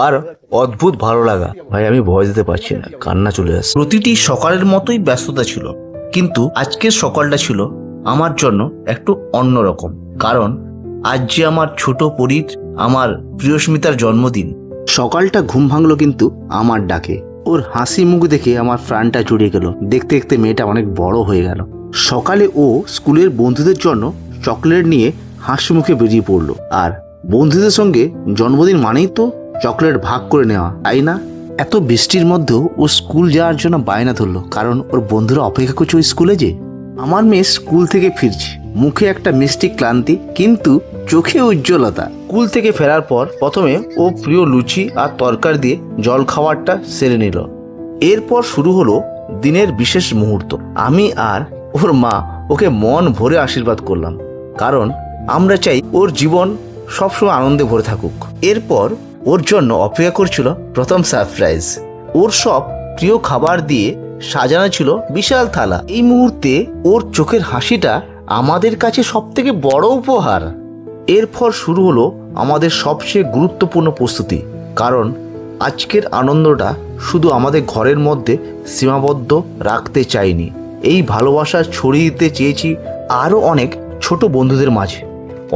আর অদ্ভুত ভালো লাগা। ভাই আমি ভয় দিতে পারছি না, কান্না চলে আসছে। প্রতিটি সকালের মতোই ব্যস্ততা ছিল, কিন্তু আজকের সকালটা ছিল আমার জন্য একটু অন্যরকম। কারণ আজ যে আমার ছোট পরীর, আমার প্রিয়স্মিতার জন্মদিন। সকালটা ঘুম ভাঙলো কিন্তু আমার ডাকে। ওর হাসি মুখ দেখে আমার প্রাণটা জুড়িয়ে গেল। দেখতে দেখতে মেয়েটা অনেক বড় হয়ে গেল। সকালে ও স্কুলের বন্ধুদের জন্য চকলেট নিয়ে হাসি মুখে বেরিয়ে পড়লো। আর বন্ধুদের সঙ্গে জন্মদিন মানেই তো চকলেট ভাগ করে নেওয়া, তাই না? এত বৃষ্টির মধ্যেও ও স্কুল যাওয়ার জন্য বায়না ধরলো, কারণ ওর বন্ধুরা অপেক্ষা করছে ওই স্কুলে। যে আমার মেয়ে স্কুল থেকে ফিরছে, মুখে একটা মিষ্টি ক্লান্তি, কিন্তু চোখে উজ্জ্বলতা। স্কুল থেকে ফেরার পর প্রথমে ও প্রিয় লুচি আর তরকারি দিয়ে জল খাবারটা সেরে নিল। এরপর শুরু হলো দিনের বিশেষ মুহূর্ত। আমি আর ওর মা ওকে মন ভরে আশীর্বাদ করলাম, কারণ আমরা চাই ওর জীবন সবসময় আনন্দে ভরে থাকুক। এরপর ওর জন্য অপেক্ষা করছিল প্রথম সারপ্রাইজ। ওর সব প্রিয় খাবার দিয়ে সাজানো ছিল বিশাল থালা। এই মুহূর্তে ওর চোখের হাসিটা আমাদের কাছে সব থেকে বড় উপহার। এরপর শুরু হলো আমাদের সবচেয়ে গুরুত্বপূর্ণ প্রস্তুতি, কারণ আজকের আনন্দটা শুধু আমাদের ঘরের মধ্যে সীমাবদ্ধ রাখতে চাইনি, এই ভালোবাসা ছড়িয়ে দিতে চেয়েছি আরও অনেক ছোট বন্ধুদের মাঝে।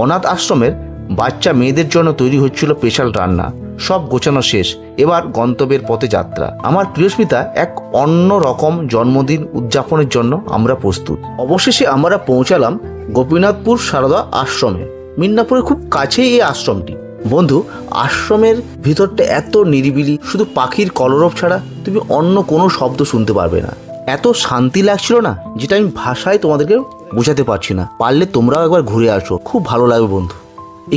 অনাথ আশ্রমের বাচ্চা মেয়েদের জন্য তৈরি হচ্ছিল স্পেশাল রান্না। সব গোছানো শেষ, এবার গন্তব্যের পথে যাত্রা। আমার প্রিয়স্মিতা এক অন্য রকম জন্মদিন উদযাপনের জন্য আমরা প্রস্তুত। অবশেষে আমরা পৌঁছালাম গোপীনাথপুর সারদা আশ্রমে। মিদনাপুরের খুব কাছেই এই আশ্রমটি। বন্ধু, আশ্রমের ভিতরটা এত নিরিবিলি, শুধু পাখির কলরব ছাড়া তুমি অন্য কোনো শব্দ শুনতে পারবে না। এত শান্তি লাগছিল না, যেটা আমি ভাষায় তোমাদেরকে বোঝাতে পারছি না। পারলে তোমরাও একবার ঘুরে আসো, খুব ভালো লাগবে বন্ধু।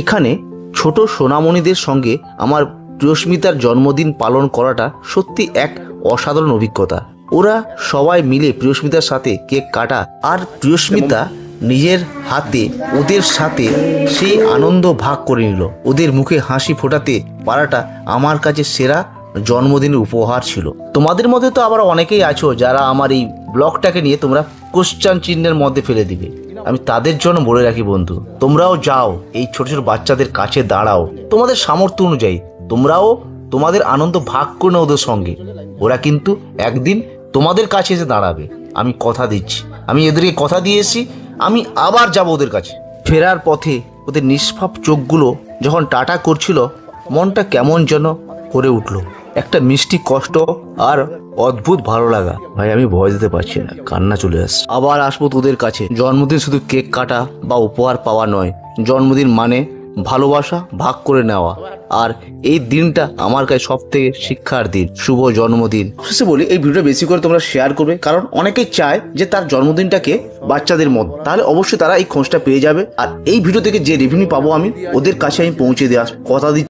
এখানে ছোট সোনামণিদের সঙ্গে আমার প্রিয়স্মিতার জন্মদিন পালন করাটা সত্যি এক অসাধারণ অভিজ্ঞতা। ওরা সবাই মিলে প্রিয়স্মিতার সাথে কেক কাটা, আর প্রিয়স্মিতা নিজের হাতে ওদের সাথে সেই আনন্দ ভাগ করে নিল। ওদের মুখে হাসি ফোটাতে পারাটা আমার কাছে সেরা জন্মদিনের উপহার ছিল। তোমাদের মধ্যে তো আবার অনেকেই আছো যারা আমার এই ব্লগটাকে নিয়ে তোমরা কোশ্চেন চিহ্নের মধ্যে ফেলে দিবে। আমি তাদের জন্য বলে রাখি বন্ধু, তোমরাও যাও এই ছোট ছোট বাচ্চাদের কাছে দাঁড়াও, তোমাদের সামর্থ্য অনুযায়ী তোমরাও তোমাদের আনন্দ ভাগ করে নাও ওদের সঙ্গে। ওরা কিন্তু একদিন তোমাদের কাছে এসে দাঁড়াবে, আমি কথা দিচ্ছি। আমি এদেরকে কথা দিয়েছি, আমি আবার যাব ওদের কাছে। ফেরার পথে ওদের নিষ্পাপ চোখগুলো যখন টাটা করছিল, মনটা কেমন যেন করে উঠল। একটা মিষ্টি কষ্ট আর অদ্ভুত ভালো লাগা। ভাই আমি ভয় দিতে পারছি না, কান্না চলে আসছে। আবার আসবো তোদের কাছে। জন্মদিন শুধু কেক কাটা বা উপহার পাওয়া নয়, জন্মদিন মানে ভালোবাসা ভাগ করে নেওয়া। আর এই দিনটা আমার কাছে সব থেকে শিক্ষার দিন। শুভ জন্মদিন। শেষে বলি, এই ভিডিওটা বেশি করে তোমরা শেয়ার করবে, কারণ অনেকেই চায় যে তার জন্মদিনটাকে বাচ্চাদের মধ্যে, তাহলে অবশ্যই তারা এই খোঁজটা পেয়ে যাবে। আর এই ভিডিও থেকে যে রেভিনিউ পাবো আমি ওদের কাছে আমি পৌঁছে দেওয়ার কথা দিচ্ছি।